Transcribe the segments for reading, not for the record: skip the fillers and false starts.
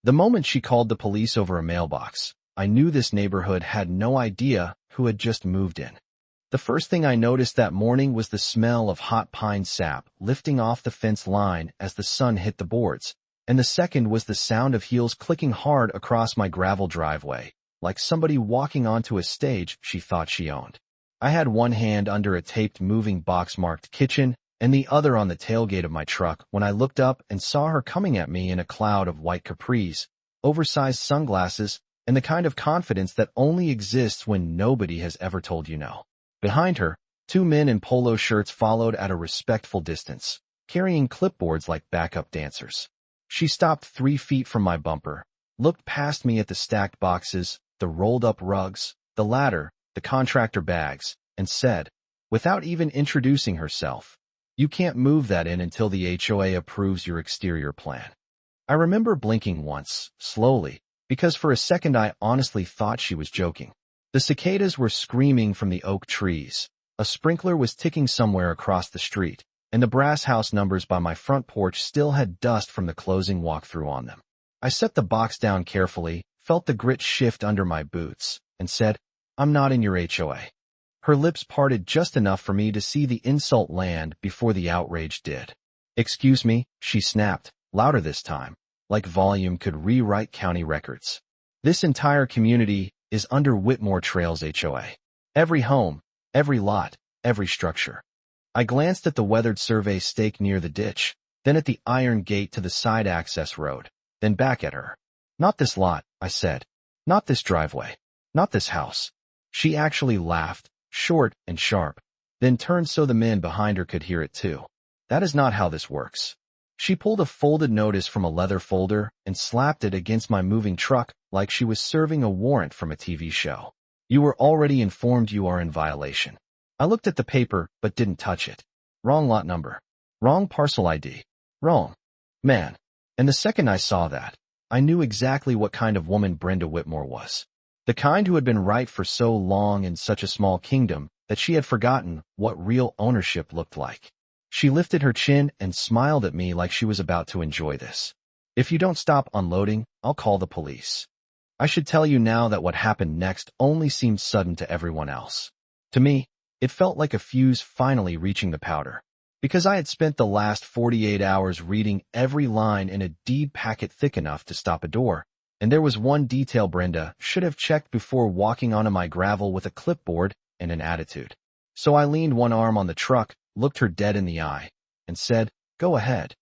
The moment she called the police over a mailbox, I knew this neighborhood had no idea who had just moved in. The first thing I noticed that morning was the smell of hot pine sap lifting off the fence line as the sun hit the boards, and the second was the sound of heels clicking hard across my gravel driveway, like somebody walking onto a stage she thought she owned. I had one hand under a taped moving box marked kitchen and the other on the tailgate of my truck when I looked up and saw her coming at me in a cloud of white capris, oversized sunglasses, and the kind of confidence that only exists when nobody has ever told you no. Behind her, two men in polo shirts followed at a respectful distance, carrying clipboards like backup dancers. She stopped 3 feet from my bumper, looked past me at the stacked boxes, the rolled-up rugs, the ladder, the contractor bags, and said, without even introducing herself, "You can't move that in until the HOA approves your exterior plan." I remember blinking once, slowly, because for a second I honestly thought she was joking. The cicadas were screaming from the oak trees, a sprinkler was ticking somewhere across the street, and the brass house numbers by my front porch still had dust from the closing walkthrough on them. I set the box down carefully, felt the grit shift under my boots, and said, "I'm not in your HOA." Her lips parted just enough for me to see the insult land before the outrage did. "Excuse me," she snapped, louder this time, like volume could rewrite county records. "This entire community is under Whitmore Trails HOA. Every home, every lot, every structure." I glanced at the weathered survey stake near the ditch, then at the iron gate to the side access road, then back at her. "Not this lot," I said. "Not this driveway. Not this house." She actually laughed, short and sharp, then turned so the men behind her could hear it too. "That is not how this works." She pulled a folded notice from a leather folder and slapped it against my moving truck like she was serving a warrant from a TV show. "You were already informed you are in violation." I looked at the paper but didn't touch it. Wrong lot number. Wrong parcel ID. Wrong. Man. And the second I saw that, I knew exactly what kind of woman Brenda Whitmore was. The kind who had been right for so long in such a small kingdom that she had forgotten what real ownership looked like. She lifted her chin and smiled at me like she was about to enjoy this. "If you don't stop unloading, I'll call the police." I should tell you now that what happened next only seemed sudden to everyone else. To me, it felt like a fuse finally reaching the powder. Because I had spent the last 48 hours reading every line in a deed packet thick enough to stop a door, and there was one detail Brenda should have checked before walking onto my gravel with a clipboard and an attitude. So I leaned one arm on the truck, looked her dead in the eye, and said, "Go ahead."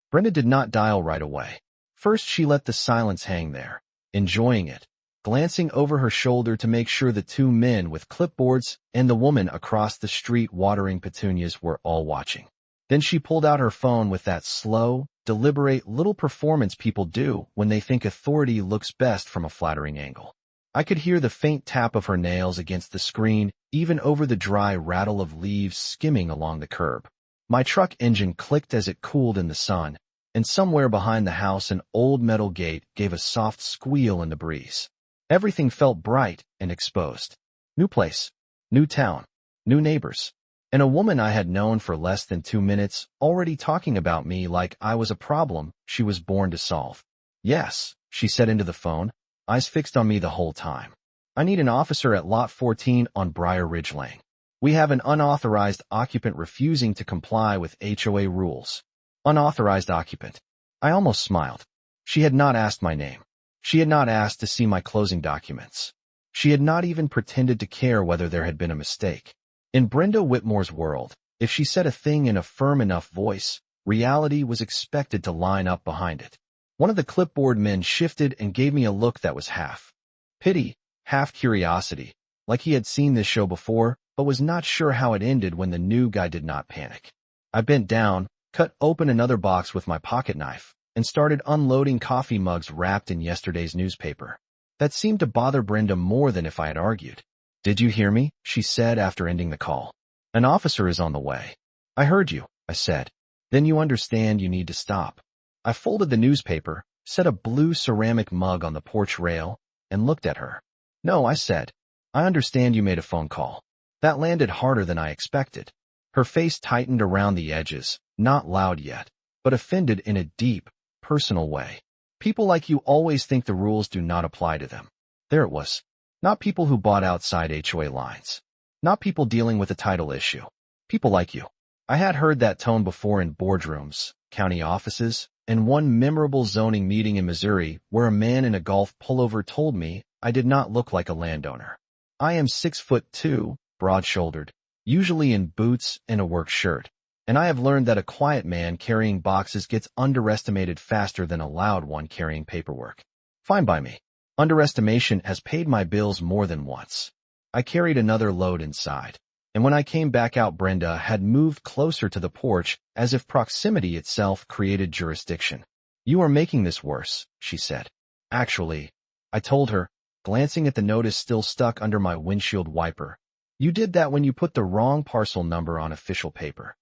Brenda did not dial right away. First she let the silence hang there, enjoying it, glancing over her shoulder to make sure the two men with clipboards and the woman across the street watering petunias were all watching. Then she pulled out her phone with that slow, deliberate little performance people do when they think authority looks best from a flattering angle. I could hear the faint tap of her nails against the screen, even over the dry rattle of leaves skimming along the curb. My truck engine clicked as it cooled in the sun, and somewhere behind the house an old metal gate gave a soft squeal in the breeze. Everything felt bright and exposed. New place, new town, new neighbors, and a woman I had known for less than 2 minutes already talking about me like I was a problem she was born to solve. "Yes," she said into the phone, eyes fixed on me the whole time. "I need an officer at Lot 14 on Briar Ridge Lane. We have an unauthorized occupant refusing to comply with HOA rules." Unauthorized occupant. I almost smiled. She had not asked my name. She had not asked to see my closing documents. She had not even pretended to care whether there had been a mistake. In Brenda Whitmore's world, if she said a thing in a firm enough voice, reality was expected to line up behind it. One of the clipboard men shifted and gave me a look that was half pity, half curiosity, like he had seen this show before, but was not sure how it ended when the new guy did not panic. I bent down, cut open another box with my pocket knife, and started unloading coffee mugs wrapped in yesterday's newspaper. That seemed to bother Brenda more than if I had argued. "Did you hear me?" she said after ending the call. "An officer is on the way." "I heard you," I said. "Then you understand you need to stop." I folded the newspaper, set a blue ceramic mug on the porch rail, and looked at her. "No," I said. "I understand you made a phone call." That landed harder than I expected. Her face tightened around the edges, not loud yet, but offended in a deep, personal way. People like you always think the rules do not apply to them. There it was. Not people who bought outside HOA lines. Not people dealing with a title issue. People like you. I had heard that tone before in boardrooms, county offices, and one memorable zoning meeting in Missouri where a man in a golf pullover told me I did not look like a landowner. I am 6'2", broad-shouldered, usually in boots and a work shirt, and I have learned that a quiet man carrying boxes gets underestimated faster than a loud one carrying paperwork. Fine by me. Underestimation has paid my bills more than once. I carried another load inside, and when I came back out, Brenda had moved closer to the porch as if proximity itself created jurisdiction. "You are making this worse," she said. "Actually," I told her, glancing at the notice still stuck under my windshield wiper. "You did that when you put the wrong parcel number on official paper."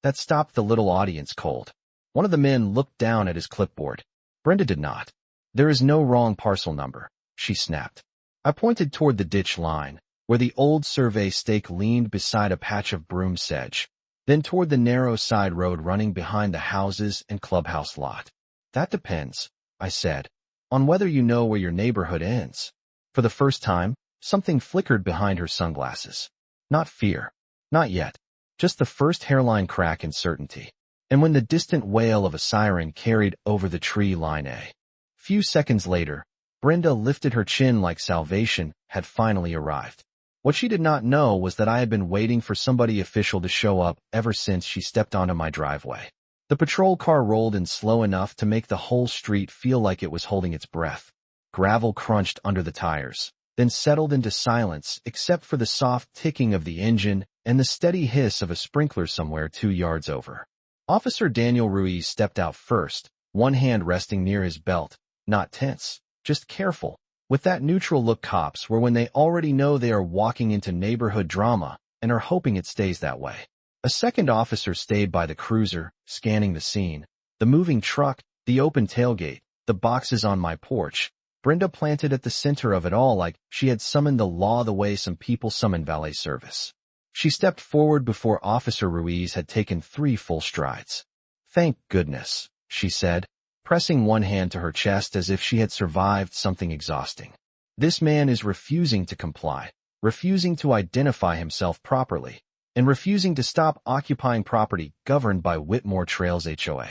That stopped the little audience cold. One of the men looked down at his clipboard. Brenda did not. "There is no wrong parcel number," she snapped. I pointed toward the ditch line, where the old survey stake leaned beside a patch of broom sedge, then toward the narrow side road running behind the houses and clubhouse lot. "That depends," I said, "on whether you know where your neighborhood ends." For the first time, something flickered behind her sunglasses. Not fear. Not yet. Just the first hairline crack in certainty. And when the distant wail of a siren carried over the tree line A. Few seconds later, Brenda lifted her chin like salvation had finally arrived. What she did not know was that I had been waiting for somebody official to show up ever since she stepped onto my driveway. The patrol car rolled in slow enough to make the whole street feel like it was holding its breath. Gravel crunched under the tires, then settled into silence except for the soft ticking of the engine and the steady hiss of a sprinkler somewhere 2 yards over. Officer Daniel Ruiz stepped out first, one hand resting near his belt, not tense, just careful, with that neutral look cops wear when they already know they are walking into neighborhood drama and are hoping it stays that way. A second officer stayed by the cruiser, scanning the scene, the moving truck, the open tailgate, the boxes on my porch. Brenda planted at the center of it all like she had summoned the law the way some people summon valet service. She stepped forward before Officer Ruiz had taken 3 full strides. "Thank goodness," she said, pressing one hand to her chest as if she had survived something exhausting. "This man is refusing to comply, refusing to identify himself properly, and refusing to stop occupying property governed by Whitmore Trails HOA."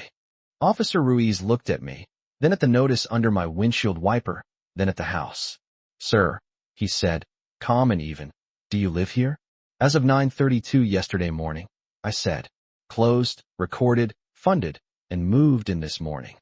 Officer Ruiz looked at me, then at the notice under my windshield wiper, then at the house. "Sir," he said, calm and even, "do you live here?" "As of 9:32 yesterday morning," I said. "Closed, recorded, funded, and moved in this morning."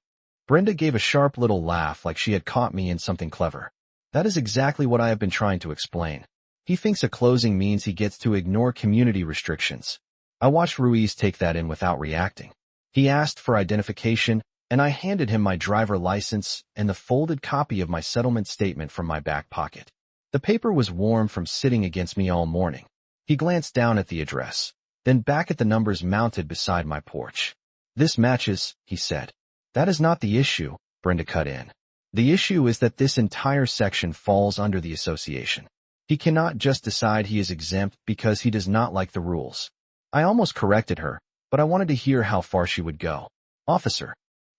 Brenda gave a sharp little laugh like she had caught me in something clever. "That is exactly what I have been trying to explain. He thinks a closing means he gets to ignore community restrictions." I watched Ruiz take that in without reacting. He asked for identification, and I handed him my driver license and the folded copy of my settlement statement from my back pocket. The paper was warm from sitting against me all morning. He glanced down at the address, then back at the numbers mounted beside my porch. "This matches," he said. "That is not the issue," Brenda cut in. "The issue is that this entire section falls under the association. He cannot just decide he is exempt because he does not like the rules." I almost corrected her, but I wanted to hear how far she would go. "Officer,"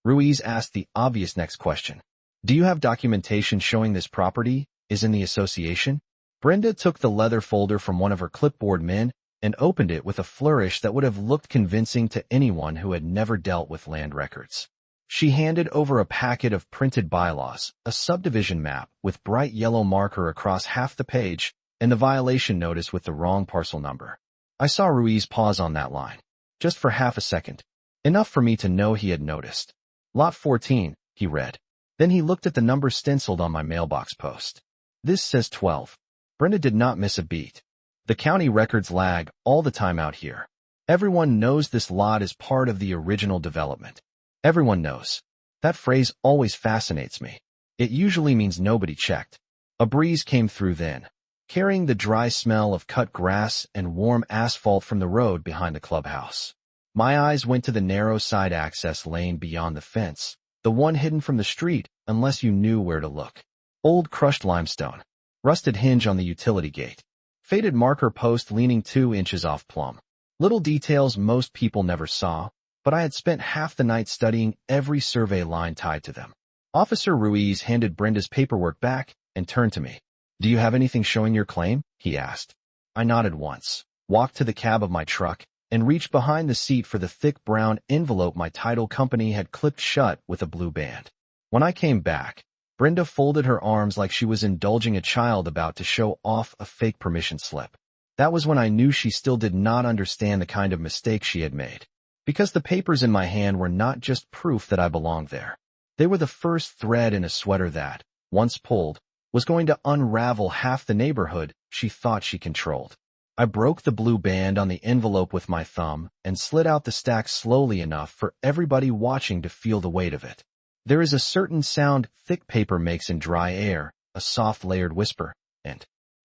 Ruiz asked the obvious next question, "do you have documentation showing this property is in the association?" Brenda took the leather folder from one of her clipboard men and opened it with a flourish that would have looked convincing to anyone who had never dealt with land records. She handed over a packet of printed bylaws, a subdivision map with bright yellow marker across half the page, and the violation notice with the wrong parcel number. I saw Ruiz pause on that line, just for half a second, enough for me to know he had noticed. "Lot 14, he read. Then he looked at the number stenciled on my mailbox post. "This says 12. Brenda did not miss a beat. "The county records lag all the time out here. Everyone knows this lot is part of the original development. Everyone knows. That phrase always fascinates me. It usually means nobody checked." A breeze came through then, carrying the dry smell of cut grass and warm asphalt from the road behind the clubhouse. My eyes went to the narrow side access lane beyond the fence, the one hidden from the street unless you knew where to look. Old crushed limestone, rusted hinge on the utility gate, faded marker post leaning 2 inches off plumb. Little details most people never saw, but I had spent half the night studying every survey line tied to them. Officer Ruiz handed Brenda's paperwork back and turned to me. "Do you have anything showing your claim?" he asked. I nodded once, walked to the cab of my truck, and reached behind the seat for the thick brown envelope my title company had clipped shut with a blue band. When I came back, Brenda folded her arms like she was indulging a child about to show off a fake permission slip. That was when I knew she still did not understand the kind of mistake she had made. Because the papers in my hand were not just proof that I belonged there. They were the first thread in a sweater that, once pulled, was going to unravel half the neighborhood she thought she controlled. I broke the blue band on the envelope with my thumb and slid out the stack slowly enough for everybody watching to feel the weight of it. There is a certain sound thick paper makes in dry air, a soft layered whisper, and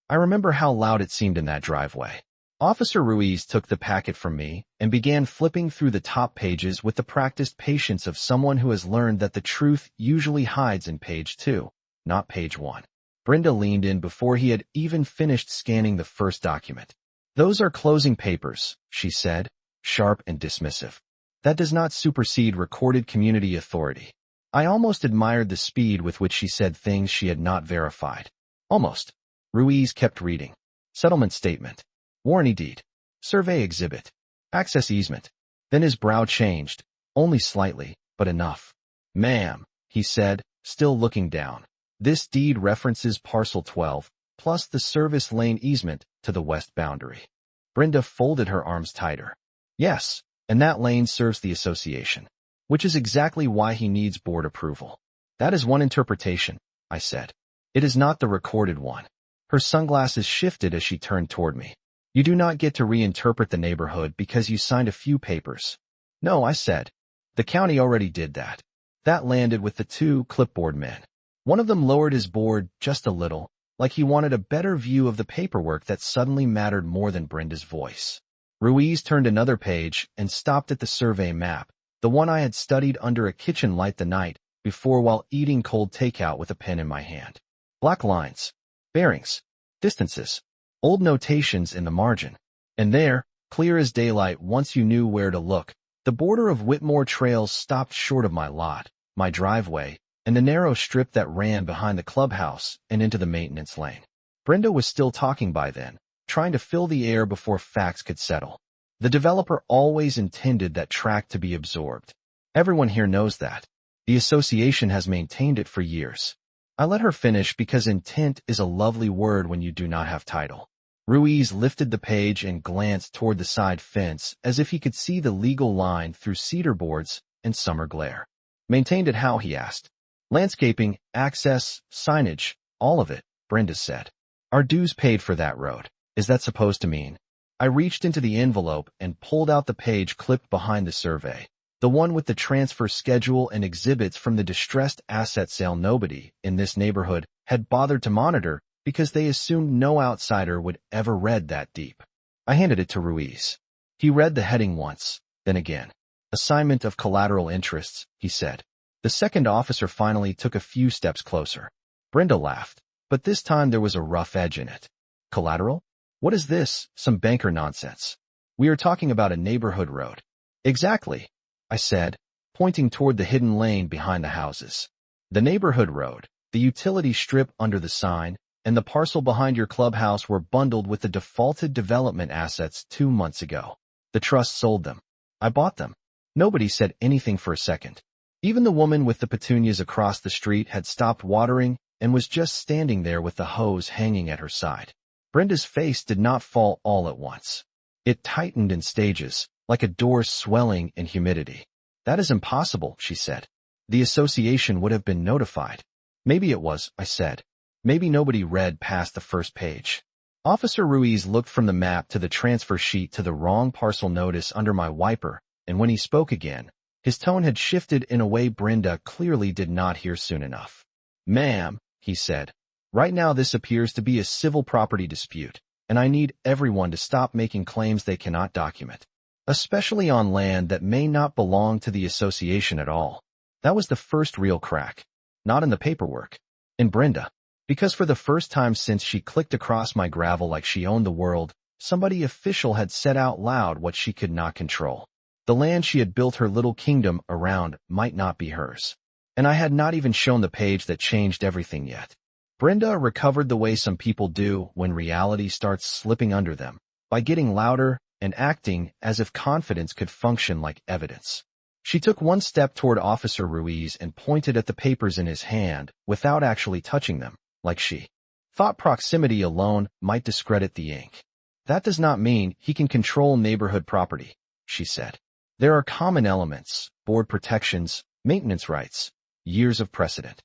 I remember how loud it seemed in that driveway. Officer Ruiz took the packet from me and began flipping through the top pages with the practiced patience of someone who has learned that the truth usually hides in page 2, not page 1. Brenda leaned in before he had even finished scanning the first document. "Those are closing papers," she said, sharp and dismissive. "That does not supersede recorded community authority." I almost admired the speed with which she said things she had not verified. Almost. Ruiz kept reading. Settlement statement. Warranty deed. Survey exhibit. Access easement. Then his brow changed, only slightly, but enough. "Ma'am," he said, still looking down. "This deed references parcel 12, plus the service lane easement to the west boundary." Brenda folded her arms tighter. "Yes, and that lane serves the association, which is exactly why he needs board approval." "That is one interpretation," I said. "It is not the recorded one." Her sunglasses shifted as she turned toward me. "You do not get to reinterpret the neighborhood because you signed a few papers." "No," I said. "The county already did that." That landed with the two clipboard men. One of them lowered his board just a little, like he wanted a better view of the paperwork that suddenly mattered more than Brenda's voice. Ruiz turned another page and stopped at the survey map, the one I had studied under a kitchen light the night before while eating cold takeout with a pen in my hand. Black lines, bearings, distances, old notations in the margin. And there, clear as daylight once you knew where to look, the border of Whitmore trails stopped short of my lot, my driveway, and the narrow strip that ran behind the clubhouse and into the maintenance lane. Brenda was still talking by then, trying to fill the air before facts could settle. The developer always intended that tract to be absorbed. Everyone here knows that. The association has maintained it for years. I let her finish because intent is a lovely word when you do not have title. Ruiz lifted the page and glanced toward the side fence as if he could see the legal line through cedar boards and summer glare. "Maintained it how?" he asked. "Landscaping, access, signage, all of it," Brenda said. "Our dues paid for that road. Is that supposed to mean?" I reached into the envelope and pulled out the page clipped behind the survey, the one with the transfer schedule and exhibits from the distressed asset sale nobody in this neighborhood had bothered to monitor because they assumed no outsider would ever read that deep. I handed it to Ruiz. He read the heading once, then again. "Assignment of collateral interests," he said. The second officer finally took a few steps closer. Brenda laughed, but this time there was a rough edge in it. "Collateral? What is this? Some banker nonsense." "We are talking about a neighborhood road." "Exactly," I said, pointing toward the hidden lane behind the houses. "The neighborhood road, the utility strip under the sign, and the parcel behind your clubhouse were bundled with the defaulted development assets 2 months ago. The trust sold them. I bought them." Nobody said anything for a second. Even the woman with the petunias across the street had stopped watering and was just standing there with the hose hanging at her side. Brenda's face did not fall all at once. It tightened in stages, like a door swelling in humidity. "That is impossible," she said. "The association would have been notified." "Maybe it was," I said. "Maybe nobody read past the first page." Officer Ruiz looked from the map to the transfer sheet to the wrong parcel notice under my wiper, and when he spoke again, his tone had shifted in a way Brenda clearly did not hear soon enough. "Ma'am," he said, "right now this appears to be a civil property dispute, and I need everyone to stop making claims they cannot document, especially on land that may not belong to the association at all." That was the first real crack. Not in the paperwork. In Brenda. Because for the first time since she clicked across my gravel like she owned the world, somebody official had said out loud what she could not control. The land she had built her little kingdom around might not be hers. and I had not even shown the page that changed everything yet. Brenda recovered the way some people do when reality starts slipping under them, by getting louder and acting as if confidence could function like evidence. She took one step toward Officer Ruiz and pointed at the papers in his hand without actually touching them, like she thought proximity alone might discredit the ink. That does not mean he can control neighborhood property, she said. There are common elements, board protections, maintenance rights, years of precedent.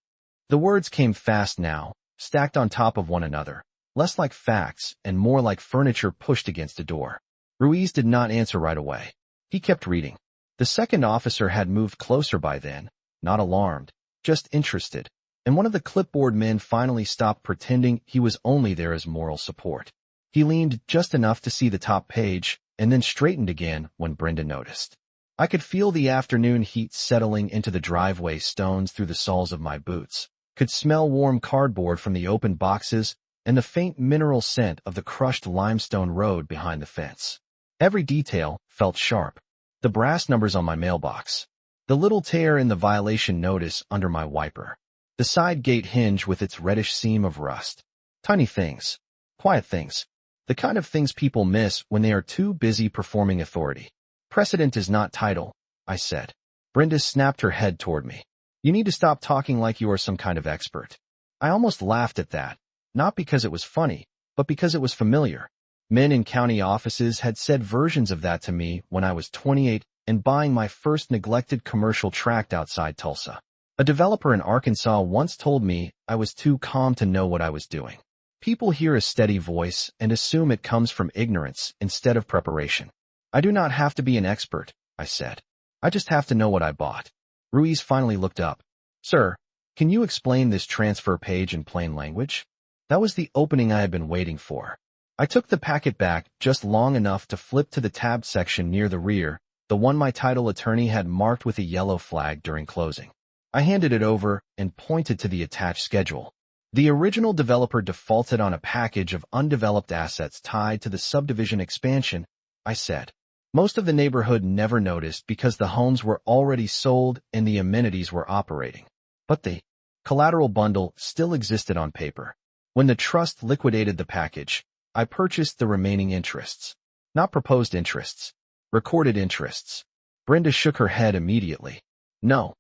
The words came fast now, stacked on top of one another, less like facts and more like furniture pushed against a door. Ruiz did not answer right away. He kept reading. The second officer had moved closer by then, not alarmed, just interested, and one of the clipboard men finally stopped pretending he was only there as moral support. He leaned just enough to see the top page, and then straightened again when Brenda noticed. I could feel the afternoon heat settling into the driveway stones through the soles of my boots, could smell warm cardboard from the open boxes, and the faint mineral scent of the crushed limestone road behind the fence. Every detail felt sharp. The brass numbers on my mailbox, the little tear in the violation notice under my wiper, the side gate hinge with its reddish seam of rust. Tiny things, quiet things, the kind of things people miss when they are too busy performing authority. Precedent is not title, I said. Brenda snapped her head toward me. You need to stop talking like you are some kind of expert. I almost laughed at that, not because it was funny, but because it was familiar. Men in county offices had said versions of that to me when I was 28 and buying my first neglected commercial tract outside Tulsa. A developer in Arkansas once told me I was too calm to know what I was doing. People hear a steady voice and assume it comes from ignorance instead of preparation. I do not have to be an expert, I said. I just have to know what I bought. Ruiz finally looked up. Sir, can you explain this transfer page in plain language? That was the opening I had been waiting for. I took the packet back just long enough to flip to the tabbed section near the rear, the one my title attorney had marked with a yellow flag during closing. I handed it over and pointed to the attached schedule. The original developer defaulted on a package of undeveloped assets tied to the subdivision expansion, I said. Most of the neighborhood never noticed because the homes were already sold and the amenities were operating. But the collateral bundle still existed on paper. When the trust liquidated the package, I purchased the remaining interests. Not proposed interests. Recorded interests. Brenda shook her head immediately. No,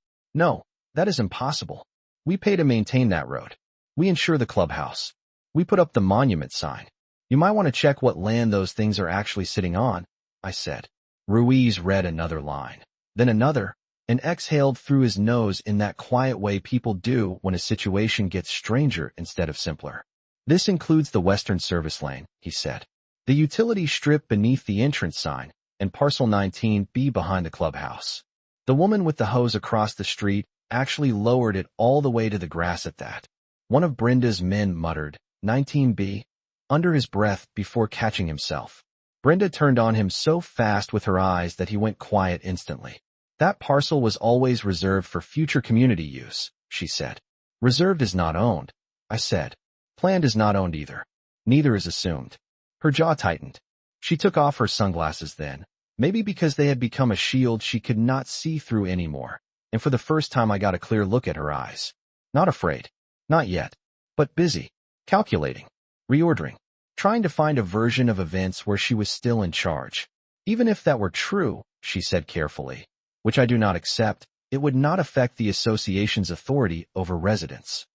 that is impossible. We pay to maintain that road. We insure the clubhouse. We put up the monument sign. You might want to check what land those things are actually sitting on, I said. Ruiz read another line, then another, and exhaled through his nose in that quiet way people do when a situation gets stranger instead of simpler. This includes the western service lane, he said. The utility strip beneath the entrance sign, and parcel 19B behind the clubhouse. The woman with the hose across the street actually lowered it all the way to the grass at that. One of Brenda's men muttered, 19B, under his breath before catching himself. Brenda turned on him so fast with her eyes that he went quiet instantly. That parcel was always reserved for future community use, she said. Reserved is not owned, I said. Planned is not owned either. Neither is assumed. Her jaw tightened. She took off her sunglasses then, maybe because they had become a shield she could not see through anymore, and for the first time I got a clear look at her eyes. Not afraid. Not yet. But busy. Calculating. Reordering. Trying to find a version of events where she was still in charge. Even if that were true, she said carefully, which I do not accept, it would not affect the association's authority over residents.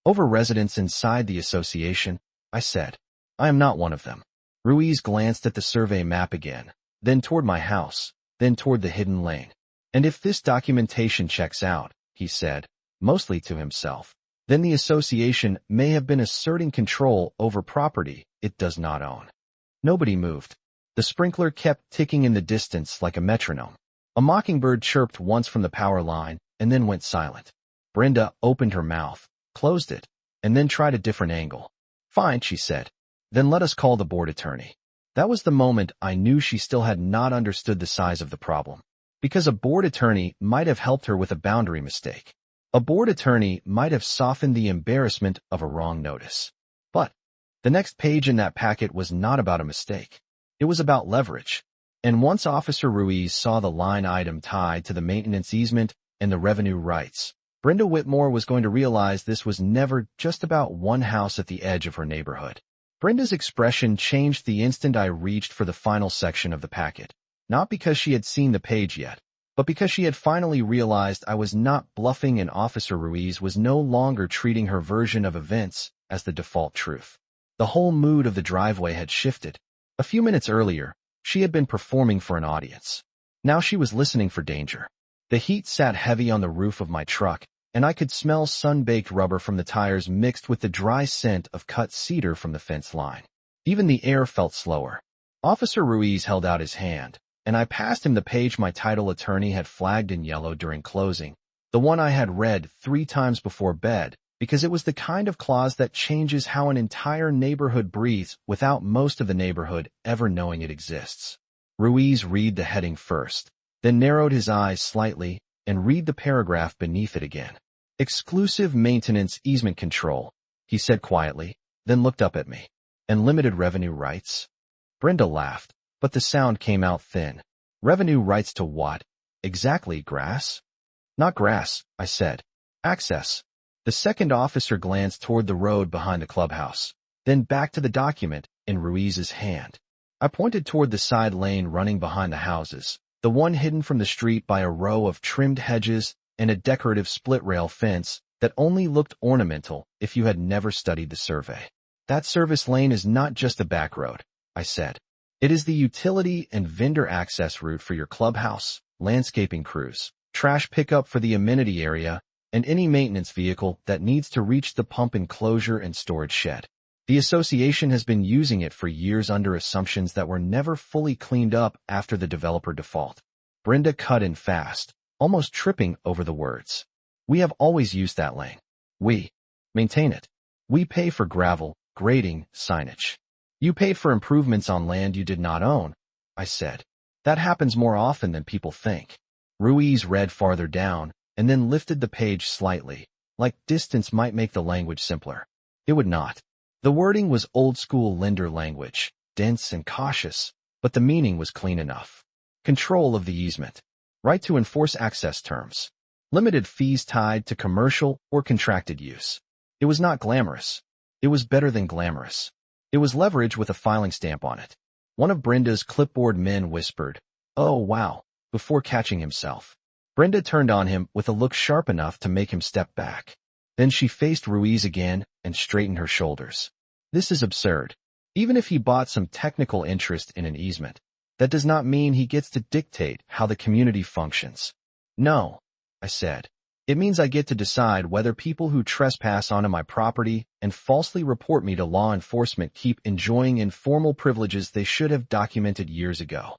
Over residents inside the association, I said. I am not one of them. Ruiz glanced at the survey map again, then toward my house, then toward the hidden lane. And if this documentation checks out, he said, mostly to himself, then the association may have been asserting control over property it does not own. Nobody moved. The sprinkler kept ticking in the distance like a metronome. A mockingbird chirped once from the power line and then went silent. Brenda opened her mouth, closed it, and then tried a different angle. Fine, she said. Then let us call the board attorney. That was the moment I knew she still had not understood the size of the problem. Because a board attorney might have helped her with a boundary mistake. A board attorney might have softened the embarrassment of a wrong notice. But the next page in that packet was not about a mistake. It was about leverage. And once Officer Ruiz saw the line item tied to the maintenance easement and the revenue rights, Brenda Whitmore was going to realize this was never just about one house at the edge of her neighborhood. Brenda's expression changed the instant I reached for the final section of the packet, not because she had seen the page yet, but because she had finally realized I was not bluffing and Officer Ruiz was no longer treating her version of events as the default truth. The whole mood of the driveway had shifted. A few minutes earlier, she had been performing for an audience. Now she was listening for danger. The heat sat heavy on the roof of my truck, and I could smell sun-baked rubber from the tires mixed with the dry scent of cut cedar from the fence line. Even the air felt slower. Officer Ruiz held out his hand, and I passed him the page my title attorney had flagged in yellow during closing, the one I had read 3 times before bed, because it was the kind of clause that changes how an entire neighborhood breathes without most of the neighborhood ever knowing it exists. Ruiz read the heading first, then narrowed his eyes slightly and read the paragraph beneath it again. Exclusive maintenance easement control, he said quietly, then looked up at me. And limited revenue rights? Brenda laughed, but the sound came out thin. Revenue rights to what? Exactly, grass? Not grass, I said. Access. The second officer glanced toward the road behind the clubhouse, then back to the document in Ruiz's hand. I pointed toward the side lane running behind the houses, the one hidden from the street by a row of trimmed hedges and a decorative split-rail fence that only looked ornamental if you had never studied the survey. That service lane is not just a back road, I said. It is the utility and vendor access route for your clubhouse, landscaping crews, trash pickup for the amenity area, and any maintenance vehicle that needs to reach the pump enclosure and storage shed. The association has been using it for years under assumptions that were never fully cleaned up after the developer default. Brenda cut in fast, almost tripping over the words. We have always used that lane. We maintain it. We pay for gravel, grading, signage. You paid for improvements on land you did not own, I said. That happens more often than people think. Ruiz read farther down and then lifted the page slightly, like distance might make the language simpler. It would not. The wording was old-school lender language, dense and cautious, but the meaning was clean enough. Control of the easement. Right to enforce access terms. Limited fees tied to commercial or contracted use. It was not glamorous. It was better than glamorous. It was leverage with a filing stamp on it. One of Brenda's clipboard men whispered, "Oh, wow," before catching himself. Brenda turned on him with a look sharp enough to make him step back. Then she faced Ruiz again and straightened her shoulders. This is absurd. Even if he bought some technical interest in an easement, that does not mean he gets to dictate how the community functions. No, I said. It means I get to decide whether people who trespass onto my property and falsely report me to law enforcement keep enjoying informal privileges they should have documented years ago.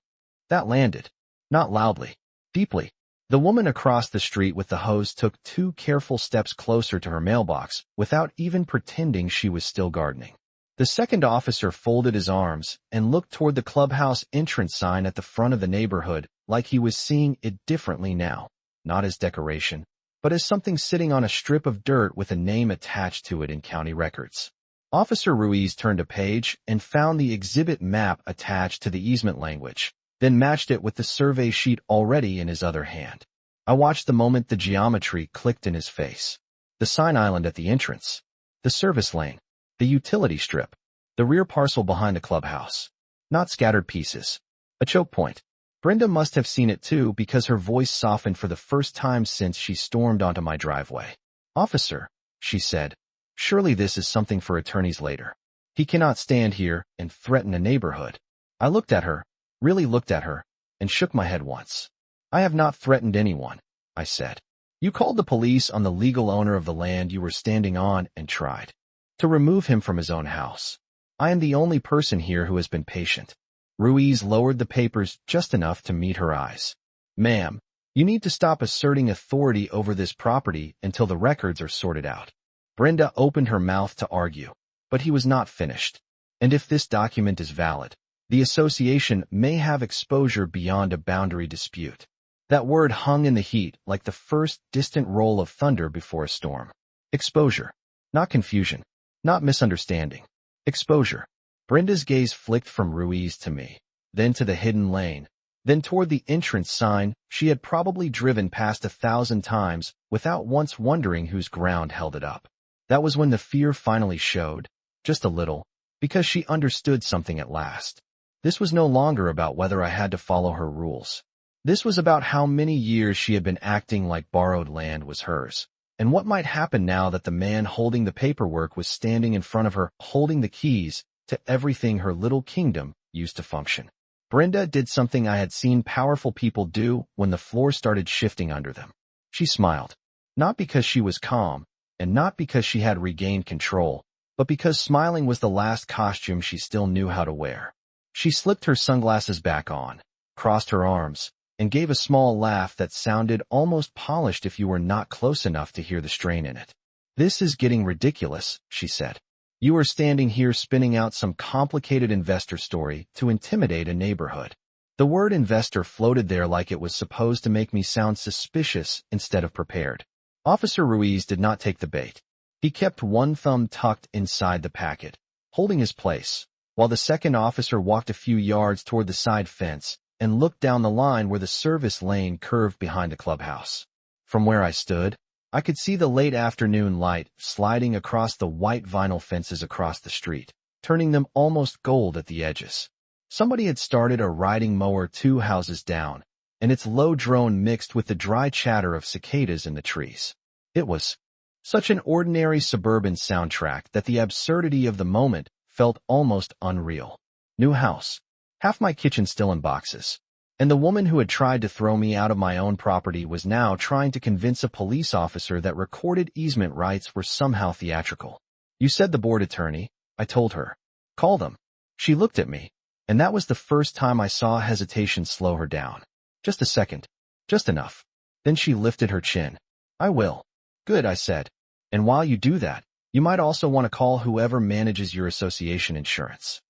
That landed. Not loudly. Deeply. The woman across the street with the hose took 2 careful steps closer to her mailbox without even pretending she was still gardening. The second officer folded his arms and looked toward the clubhouse entrance sign at the front of the neighborhood like he was seeing it differently now, not as decoration, but as something sitting on a strip of dirt with a name attached to it in county records. Officer Ruiz turned a page and found the exhibit map attached to the easement language, then matched it with the survey sheet already in his other hand. I watched the moment the geometry clicked in his face. The sign island at the entrance. The service lane. The utility strip. The rear parcel behind the clubhouse. Not scattered pieces. A choke point. Brenda must have seen it too because her voice softened for the first time since she stormed onto my driveway. "Officer," she said, "surely this is something for attorneys later. He cannot stand here and threaten a neighborhood." I looked at her, really looked at her, and shook my head once. "I have not threatened anyone," I said. "You called the police on the legal owner of the land you were standing on and tried to remove him from his own house. I am the only person here who has been patient." Ruiz lowered the papers just enough to meet her eyes. "Ma'am, you need to stop asserting authority over this property until the records are sorted out." Brenda opened her mouth to argue, but he was not finished. "And if this document is valid, the association may have exposure beyond a boundary dispute." That word hung in the heat like the first distant roll of thunder before a storm. Exposure. Not confusion. Not misunderstanding. Exposure. Brenda's gaze flicked from Ruiz to me, then to the hidden lane, then toward the entrance sign she had probably driven past 1,000 times without once wondering whose ground held it up. That was when the fear finally showed, just a little, because she understood something at last. This was no longer about whether I had to follow her rules. This was about how many years she had been acting like borrowed land was hers, and what might happen now that the man holding the paperwork was standing in front of her, holding the keys to everything her little kingdom used to function. Brenda did something I had seen powerful people do when the floor started shifting under them. She smiled, not because she was calm, and not because she had regained control, but because smiling was the last costume she still knew how to wear. She slipped her sunglasses back on, crossed her arms, and gave a small laugh that sounded almost polished if you were not close enough to hear the strain in it. "This is getting ridiculous," she said. "You are standing here spinning out some complicated investor story to intimidate a neighborhood." The word investor floated there like it was supposed to make me sound suspicious instead of prepared. Officer Ruiz did not take the bait. He kept one thumb tucked inside the packet, holding his place, while the second officer walked a few yards toward the side fence and looked down the line where the service lane curved behind the clubhouse. From where I stood, I could see the late afternoon light sliding across the white vinyl fences across the street, turning them almost gold at the edges. Somebody had started a riding mower 2 houses down, and its low drone mixed with the dry chatter of cicadas in the trees. It was such an ordinary suburban soundtrack that the absurdity of the moment felt almost unreal. New house, half my kitchen still in boxes, and the woman who had tried to throw me out of my own property was now trying to convince a police officer that recorded easement rights were somehow theatrical. "You said the board attorney," I told her. "Call them." She looked at me, and that was the first time I saw hesitation slow her down. "Just a second. Just enough." Then she lifted her chin. "I will." "Good," I said. "And while you do that, you might also want to call whoever manages your association insurance."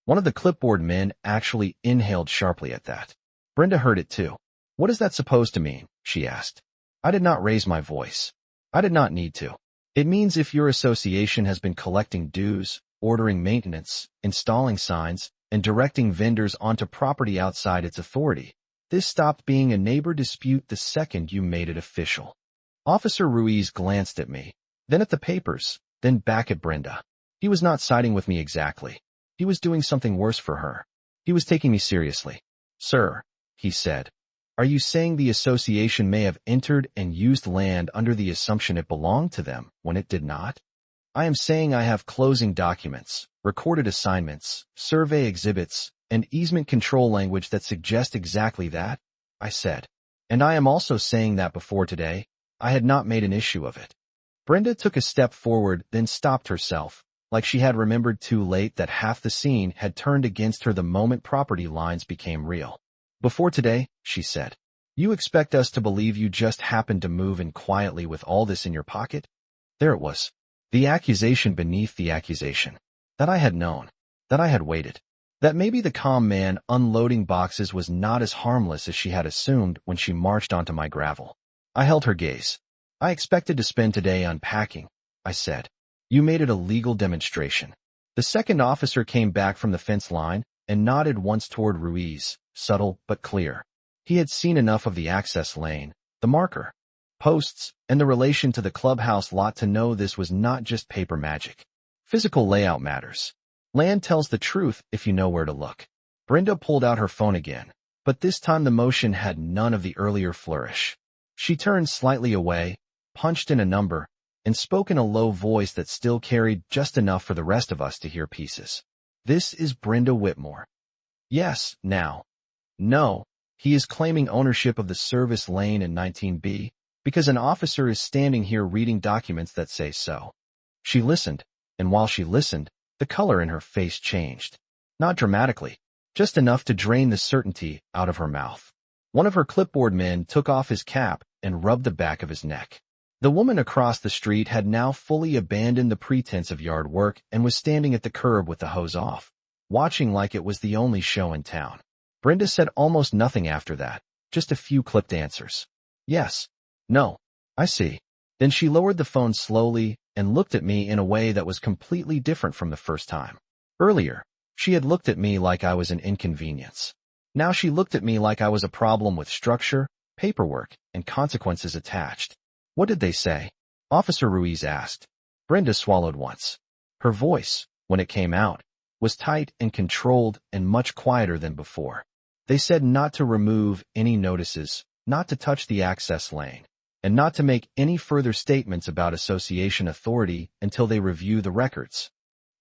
One of the clipboard men actually inhaled sharply at that. Brenda heard it too. "What is that supposed to mean?" she asked. I did not raise my voice. I did not need to. "It means if your association has been collecting dues, ordering maintenance, installing signs, and directing vendors onto property outside its authority, this stopped being a neighbor dispute the second you made it official." Officer Ruiz glanced at me, then at the papers, then back at Brenda. He was not siding with me exactly. He was doing something worse for her. He was taking me seriously. "Sir," he said, "are you saying the association may have entered and used land under the assumption it belonged to them when it did not?" "I am saying I have closing documents, recorded assignments, survey exhibits, and easement control language that suggest exactly that," I said. "And I am also saying that before today, I had not made an issue of it." Brenda took a step forward, then stopped herself, like she had remembered too late that half the scene had turned against her the moment property lines became real. "Before today," she said, "you expect us to believe you just happened to move in quietly with all this in your pocket?" There it was. The accusation beneath the accusation. That I had known. That I had waited. That maybe the calm man unloading boxes was not as harmless as she had assumed when she marched onto my gravel. I held her gaze. "I expected to spend today unpacking," I said. "You made it a legal demonstration." The second officer came back from the fence line and nodded once toward Ruiz, subtle but clear. He had seen enough of the access lane, the marker, posts, and the relation to the clubhouse lot to know this was not just paper magic. Physical layout matters. Land tells the truth if you know where to look. Brenda pulled out her phone again, but this time the motion had none of the earlier flourish. She turned slightly away, punched in a number, and spoke in a low voice that still carried just enough for the rest of us to hear pieces. "This is Brenda Whitmore." "Yes, now." "No, he is claiming ownership of the service lane in 19B, because an officer is standing here reading documents that say so." She listened, and while she listened, the color in her face changed. Not dramatically, just enough to drain the certainty out of her mouth. One of her clipboard men took off his cap and rubbed the back of his neck. The woman across the street had now fully abandoned the pretense of yard work and was standing at the curb with the hose off, watching like it was the only show in town. Brenda said almost nothing after that, just a few clipped answers. "Yes. No. I see." Then she lowered the phone slowly and looked at me in a way that was completely different from the first time. Earlier, she had looked at me like I was an inconvenience. Now she looked at me like I was a problem with structure, paperwork, and consequences attached. What did they say? Officer Ruiz asked. Brenda swallowed once. Her voice, when it came out, was tight and controlled and much quieter than before. They said not to remove any notices, not to touch the access lane, and not to make any further statements about association authority until they review the records.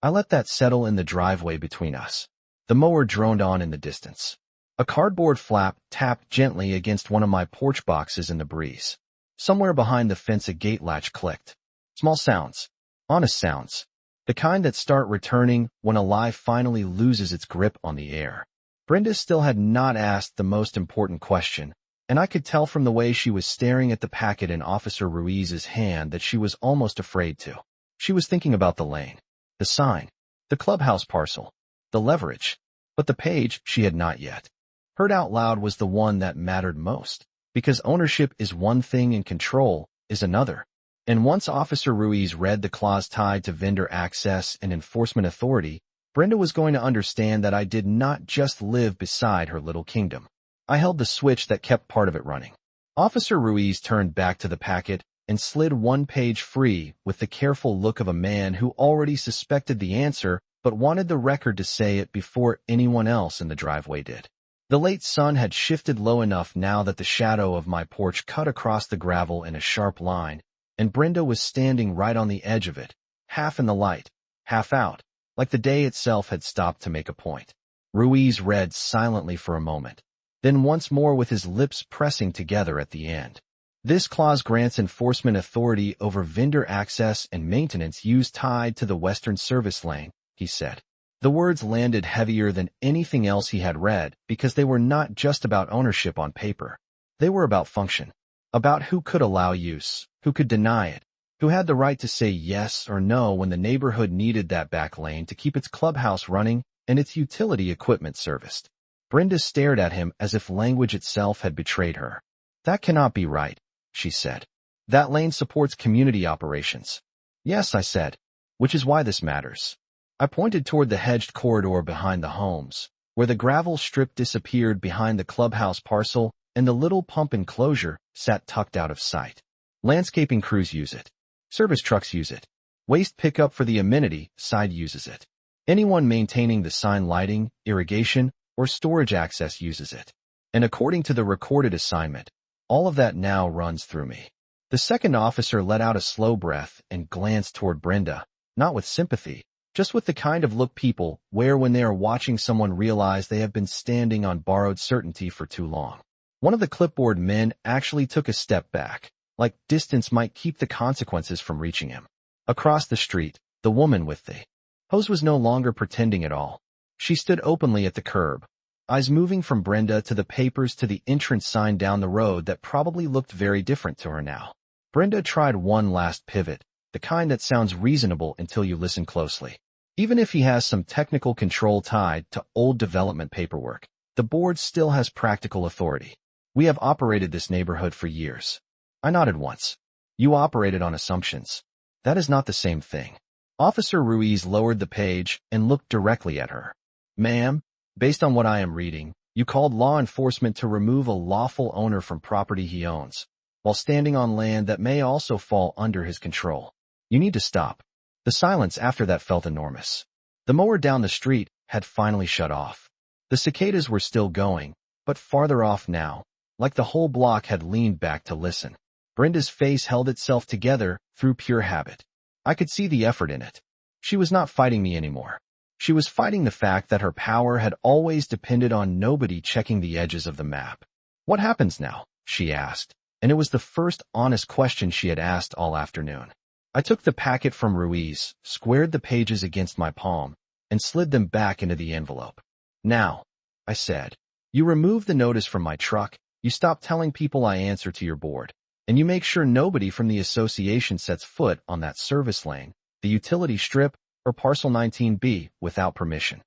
I let that settle in the driveway between us. The mower droned on in the distance. A cardboard flap tapped gently against one of my porch boxes in the breeze. Somewhere behind the fence a gate latch clicked. Small sounds. Honest sounds. The kind that start returning when a lie finally loses its grip on the air. Brenda still had not asked the most important question, and I could tell from the way she was staring at the packet in Officer Ruiz's hand that she was almost afraid to. She was thinking about the lane, the sign, the clubhouse parcel, the leverage, but the page she had not yet heard out loud was the one that mattered most, because ownership is one thing and control is another. And once Officer Ruiz read the clause tied to vendor access and enforcement authority, Brenda was going to understand that I did not just live beside her little kingdom. I held the switch that kept part of it running. Officer Ruiz turned back to the packet and slid one page free with the careful look of a man who already suspected the answer but wanted the record to say it before anyone else in the driveway did. The late sun had shifted low enough now that the shadow of my porch cut across the gravel in a sharp line, and Brenda was standing right on the edge of it, half in the light, half out, like the day itself had stopped to make a point. Ruiz read silently for a moment, then once more with his lips pressing together at the end. This clause grants enforcement authority over vendor access and maintenance use tied to the western service lane, he said. The words landed heavier than anything else he had read because they were not just about ownership on paper. They were about function, about who could allow use, who could deny it, who had the right to say yes or no when the neighborhood needed that back lane to keep its clubhouse running and its utility equipment serviced. Brenda stared at him as if language itself had betrayed her. That cannot be right, she said. That lane supports community operations. Yes, I said, which is why this matters. I pointed toward the hedged corridor behind the homes, where the gravel strip disappeared behind the clubhouse parcel and the little pump enclosure sat tucked out of sight. Landscaping crews use it. Service trucks use it. Waste pickup for the amenity side uses it. Anyone maintaining the sign lighting, irrigation, or storage access uses it. And according to the recorded assignment, all of that now runs through me. The second officer let out a slow breath and glanced toward Brenda, not with sympathy, just with the kind of look people wear when they are watching someone realize they have been standing on borrowed certainty for too long. One of the clipboard men actually took a step back, like distance might keep the consequences from reaching him. Across the street, the woman with the hose was no longer pretending at all. She stood openly at the curb, eyes moving from Brenda to the papers to the entrance sign down the road that probably looked very different to her now. Brenda tried one last pivot, the kind that sounds reasonable until you listen closely. Even if he has some technical control tied to old development paperwork, the board still has practical authority. We have operated this neighborhood for years. I nodded once. You operated on assumptions. That is not the same thing. Officer Ruiz lowered the page and looked directly at her. Ma'am, based on what I am reading, you called law enforcement to remove a lawful owner from property he owns, while standing on land that may also fall under his control. You need to stop. The silence after that felt enormous. The mower down the street had finally shut off. The cicadas were still going, but farther off now, like the whole block had leaned back to listen. Brenda's face held itself together through pure habit. I could see the effort in it. She was not fighting me anymore. She was fighting the fact that her power had always depended on nobody checking the edges of the map. What happens now? She asked, and it was the first honest question she had asked all afternoon. I took the packet from Ruiz, squared the pages against my palm, and slid them back into the envelope. Now, I said, you remove the notice from my truck, you stop telling people I answer to your board, and you make sure nobody from the association sets foot on that service lane, the utility strip, or parcel 19B without permission.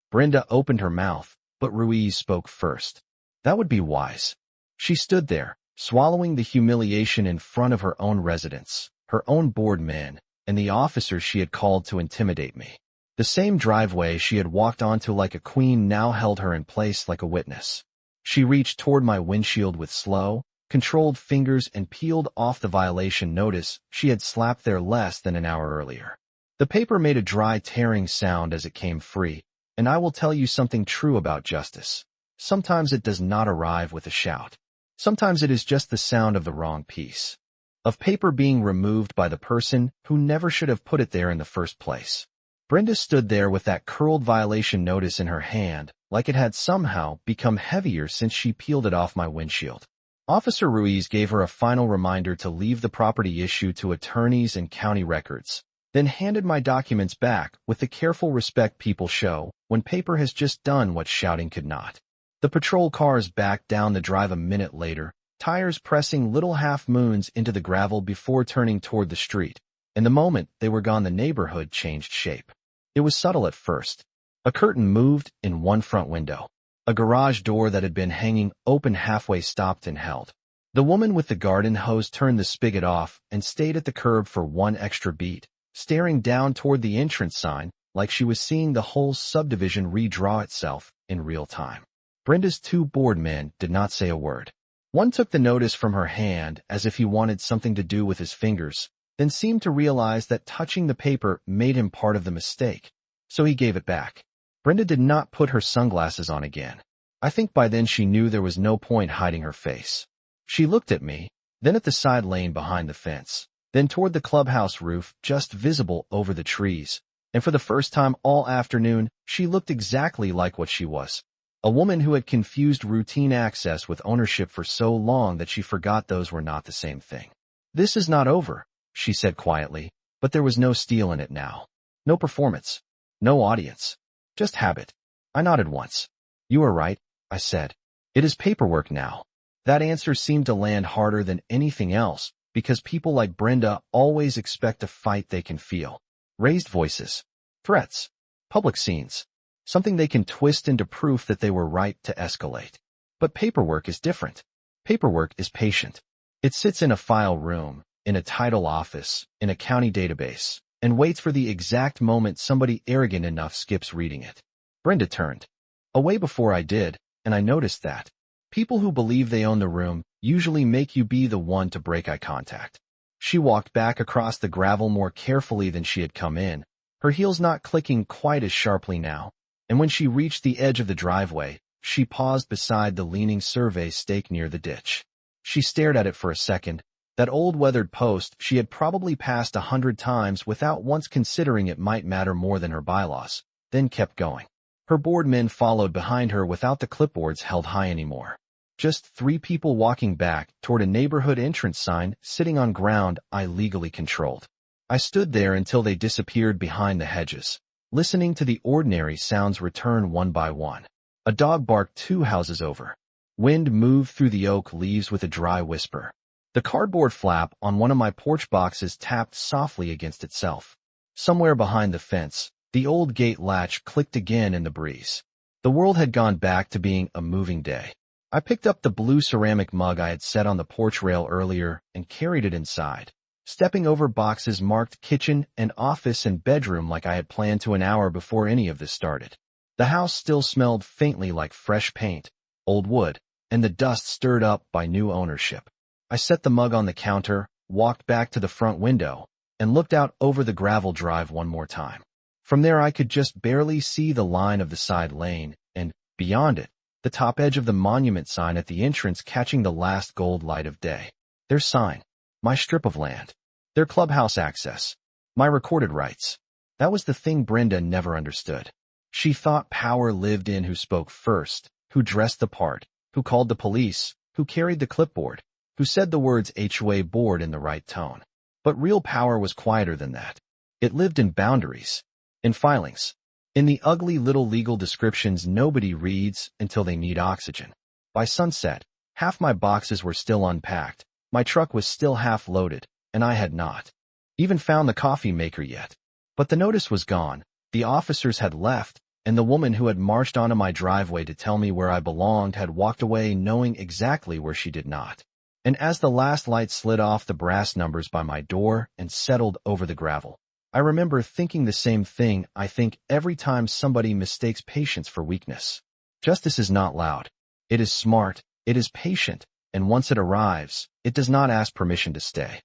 Brenda opened her mouth, but Ruiz spoke first. That would be wise. She stood there, swallowing the humiliation in front of her own residents, her own board men, and the officers she had called to intimidate me. The same driveway she had walked onto like a queen now held her in place like a witness. She reached toward my windshield with slow, controlled fingers and peeled off the violation notice she had slapped there less than an hour earlier. The paper made a dry tearing sound as it came free, and I will tell you something true about justice. Sometimes it does not arrive with a shout. Sometimes it is just the sound of the wrong piece of paper being removed by the person who never should have put it there in the first place. Brenda stood there with that curled violation notice in her hand, like it had somehow become heavier since she peeled it off my windshield. Officer Ruiz gave her a final reminder to leave the property issue to attorneys and county records, then handed my documents back with the careful respect people show when paper has just done what shouting could not. The patrol cars backed down the drive a minute later, tires pressing little half-moons into the gravel before turning toward the street, and the moment they were gone the neighborhood changed shape. It was subtle at first. A curtain moved in one front window. A garage door that had been hanging open halfway stopped and held. The woman with the garden hose turned the spigot off and stayed at the curb for one extra beat, staring down toward the entrance sign like she was seeing the whole subdivision redraw itself in real time. Brenda's two board men did not say a word. One took the notice from her hand as if he wanted something to do with his fingers, then seemed to realize that touching the paper made him part of the mistake, so he gave it back. Brenda did not put her sunglasses on again. I think by then she knew there was no point hiding her face. She looked at me, then at the side lane behind the fence, then toward the clubhouse roof just visible over the trees, and for the first time all afternoon, she looked exactly like what she was. A woman who had confused routine access with ownership for so long that she forgot those were not the same thing. "This is not over," she said quietly, but there was no steel in it now. No performance. No audience. Just habit. I nodded once. "You are right," I said. "It is paperwork now." That answer seemed to land harder than anything else, because people like Brenda always expect a fight they can feel. Raised voices. Threats. Public scenes. Something they can twist into proof that they were right to escalate. But paperwork is different. Paperwork is patient. It sits in a file room, in a title office, in a county database, and waits for the exact moment somebody arrogant enough skips reading it. Brenda turned away before I did, and I noticed that people who believe they own the room usually make you be the one to break eye contact. She walked back across the gravel more carefully than she had come in, her heels not clicking quite as sharply now, and when she reached the edge of the driveway, she paused beside the leaning survey stake near the ditch. She stared at it for a second, that old weathered post she had probably passed 100 times without once considering it might matter more than her bylaws, then kept going. Her board men followed behind her without the clipboards held high anymore. Just 3 people walking back toward a neighborhood entrance sign sitting on ground I legally controlled. I stood there until they disappeared behind the hedges, listening to the ordinary sounds return one by one. A dog barked 2 houses over. Wind moved through the oak leaves with a dry whisper. The cardboard flap on one of my porch boxes tapped softly against itself. Somewhere behind the fence, the old gate latch clicked again in the breeze. The world had gone back to being a moving day. I picked up the blue ceramic mug I had set on the porch rail earlier and carried it inside, stepping over boxes marked kitchen and office and bedroom like I had planned to an hour before any of this started. The house still smelled faintly like fresh paint, old wood, and the dust stirred up by new ownership. I set the mug on the counter, walked back to the front window, and looked out over the gravel drive one more time. From there I could just barely see the line of the side lane, and, beyond it, the top edge of the monument sign at the entrance catching the last gold light of day. Their sign. My strip of land. Their clubhouse access. My recorded rights. That was the thing Brenda never understood. She thought power lived in who spoke first, who dressed the part, who called the police, who carried the clipboard, who said the words HOA board in the right tone. But real power was quieter than that. It lived in boundaries. In filings. In the ugly little legal descriptions nobody reads until they need oxygen. By sunset, half my boxes were still unpacked, my truck was still half loaded, and I had not even found the coffee maker yet. But the notice was gone, the officers had left, and the woman who had marched onto my driveway to tell me where I belonged had walked away knowing exactly where she did not. And as the last light slid off the brass numbers by my door and settled over the gravel, I remember thinking the same thing I think every time somebody mistakes patience for weakness. Justice is not loud. It is smart, it is patient, and once it arrives, it does not ask permission to stay.